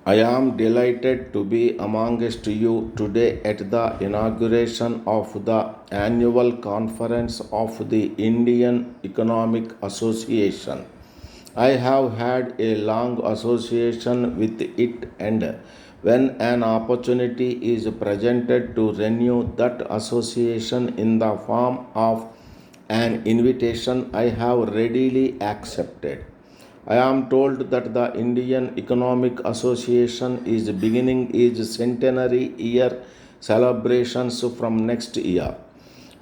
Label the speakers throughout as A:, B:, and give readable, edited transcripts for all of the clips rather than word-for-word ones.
A: I am delighted to be amongst you today at the inauguration of the annual conference of the Indian Economic Association. I have had a long association with it, and when an opportunity is presented to renew that association in the form of an invitation, I have readily accepted. I am told that the Indian Economic Association is beginning its centenary year celebrations from next year.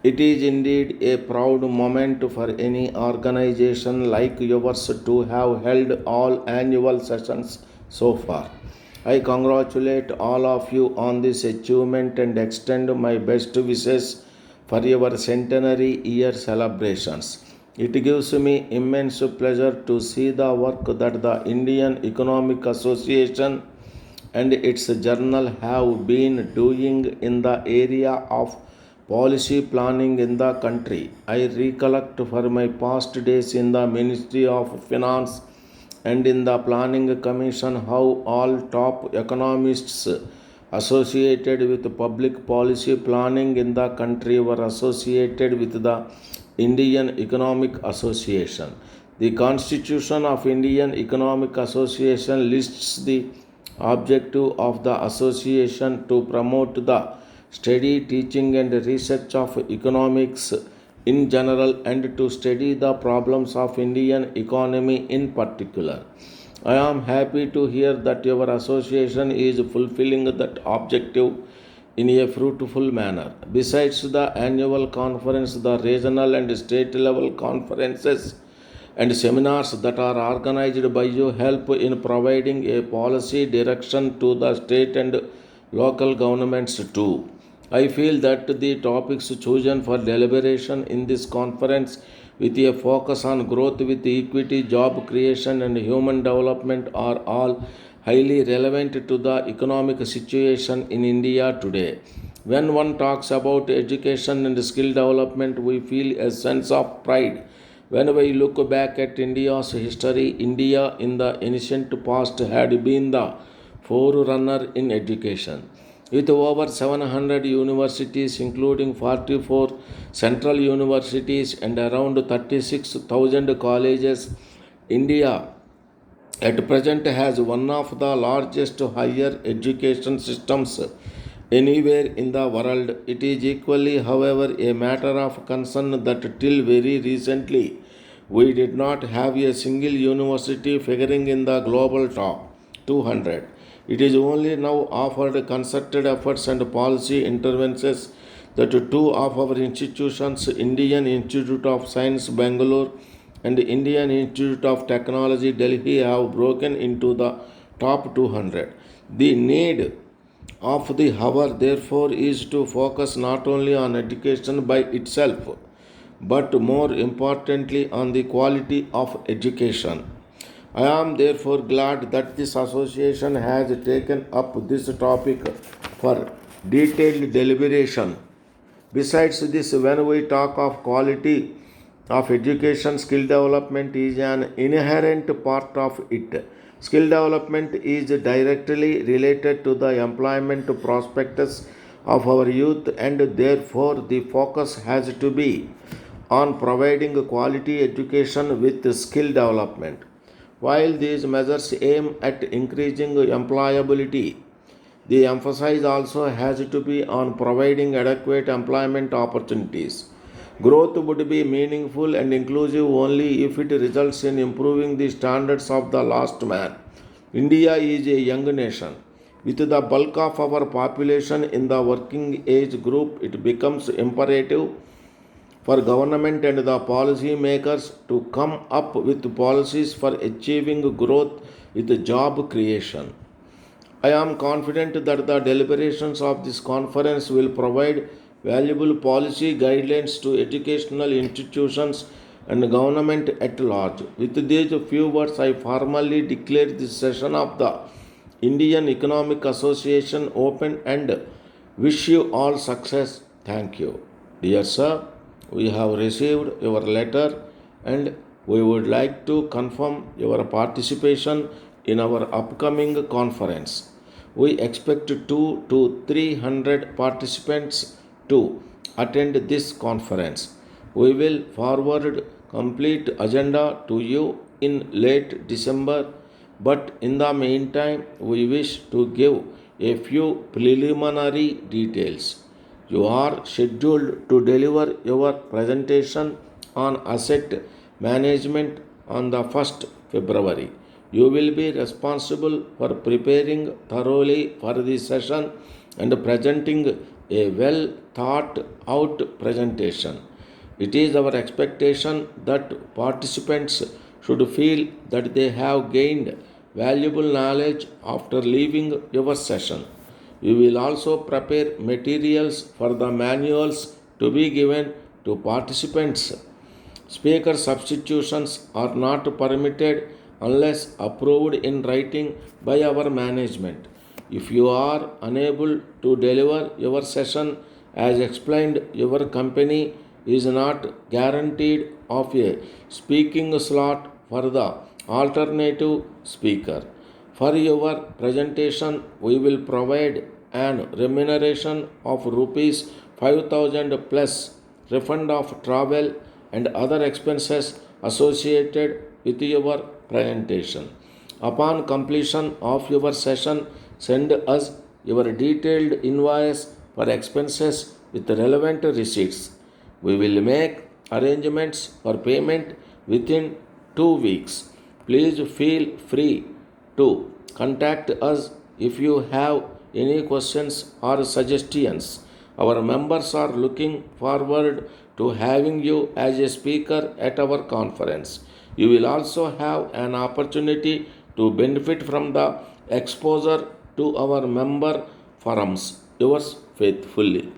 A: It is indeed a proud moment for any organization like yours to have held all annual sessions so far. I congratulate all of you on this achievement and extend my best wishes for your centenary year celebrations. It gives me immense pleasure to see the work that the Indian Economic Association and its journal have been doing in the area of policy planning in the country. I recollect for my past days in the Ministry of Finance and in the Planning Commission how all top economists associated with public policy planning in the country were associated with the Indian Economic Association. The Constitution of Indian Economic Association lists the objective of the association to promote the study, teaching and research of economics in general and to study the problems of Indian economy in particular. I am happy to hear that your association is fulfilling that objective in a fruitful manner. Besides the annual conference, the regional and state level conferences and seminars that are organized by you help in providing a policy direction to the state and local governments too. I feel that the topics chosen for deliberation in this conference with a focus on growth with equity, job creation and human development are all highly relevant to the economic situation in India today. When one talks about education and skill development, we feel a sense of pride. When we look back at India's history, India in the ancient past had been the forerunner in education. With over 700 universities, including 44 central universities and around 36,000 colleges, India at present has one of the largest higher education systems anywhere in the world. It is equally, however, a matter of concern that till very recently we did not have a single university figuring in the global top 200. It is only now offered concerted efforts and policy interventions that two of our institutions, Indian Institute of Science Bangalore and Indian Institute of Technology Delhi, have broken into the top 200. The need of the hour, therefore, is to focus not only on education by itself, but more importantly on the quality of education. I am therefore glad that this association has taken up this topic for detailed deliberation. Besides this, when we talk of quality of education, skill development is an inherent part of it. Skill development is directly related to the employment prospects of our youth, and therefore the focus has to be on providing quality education with skill development. While these measures aim at increasing employability, the emphasis also has to be on providing adequate employment opportunities. Growth would be meaningful and inclusive only if it results in improving the standards of the last man. India is a young nation. With the bulk of our population in the working age group, it becomes imperative for government and the policy makers to come up with policies for achieving growth with job creation. I am confident that the deliberations of this conference will provide valuable policy guidelines to educational institutions and government at large. With these few words, I formally declare this session of the Indian Economic Association open and wish you all success. Thank you. Dear sir, we have received your letter and we would like to confirm your participation in our upcoming conference. We expect 2 to 300 participants to attend this conference. We will forward complete agenda to you in late December, but in the meantime we wish to give a few preliminary details. You are scheduled to deliver your presentation on asset management on the 1st February. You will be responsible for preparing thoroughly for the session and presenting a well thought out presentation. It is our expectation that participants should feel that they have gained valuable knowledge after leaving your session. We will also prepare materials for the manuals to be given to participants. Speaker substitutions are not permitted unless approved in writing by our management. If you are unable to deliver your session as explained, your company is not guaranteed of a speaking slot for the alternative speaker. For your presentation, we will provide an remuneration of rupees 5,000 plus refund of travel and other expenses associated with your presentation. Upon completion of your session, send us your detailed invoice for expenses with relevant receipts. We will make arrangements for payment within 2 weeks. Please feel free to contact us if you have any questions or suggestions. Our members are looking forward to having you as a speaker at our conference. You will also have an opportunity to benefit from the exposure to our member forums. Yours faithfully.